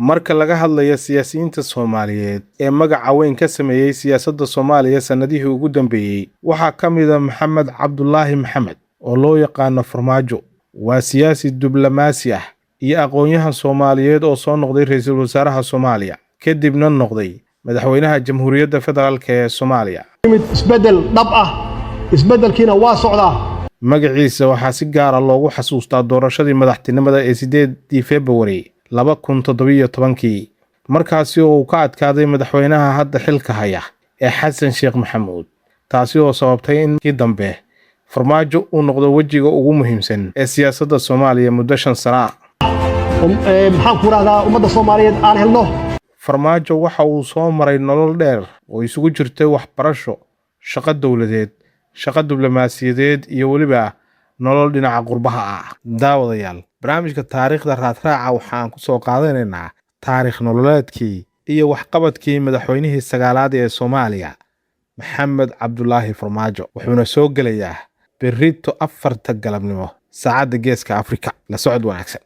marka laga hadlayo siyaasiyiinta Soomaaliyeed ee magaca weyn ka sameeyay siyaasadda Soomaaliya sanadihii ugu dambeeyay waxaa ka mid ah Maxamed Cabdullaahi Maxamed oo loo yaqaan Farmaajo waa siyaasi diblomaasi ah iyo aqoonyahan Soomaaliyeed oo soo noqday ra'iisul wasaaraha Soomaaliya kadibna noqday madaxweynaha Jamhuuriyadda Federaalka ee Soomaaliya isbedel dhab ah isbedelkiina waa socdaa magaciisa waxaa si gaar ah loogu xasuustaa doorashadii madaxtinimada ee 8 February 2017 markaasi oo uu ka adkaaday madaxweynaha hadda xilka haya ee Xasan Sheekh Maxamuud taasi oo sababtay in kii dambe Farmaajo uu noqdo wajiga ugu muhiimsan ee siyaasadda Soomaaliya muddo 5 sano ah maxaan ku raahdaa ummadda Soomaaliyeed aan helno Farmaajo waxa uu soo maray nolol dheer oo isugu jirtay waxbarasho shaqo dawladeed shaqo diblomaasiyadeed iyo waliba nolol dhinaca qurbaha ah daawadayaal barnaamijka taariikhda raadraaca waxaan ku soo qaadanaynaa taariikh nololeedkii iyo waxqabadkii madaxweynihii sagaalaad ee Soomaaliya Maxamed Cabdullaahi Farmaajo wuxuuna soo gelayaa berrito 4 galabnimo saacadda Geeska Afrika la socod wanaagsan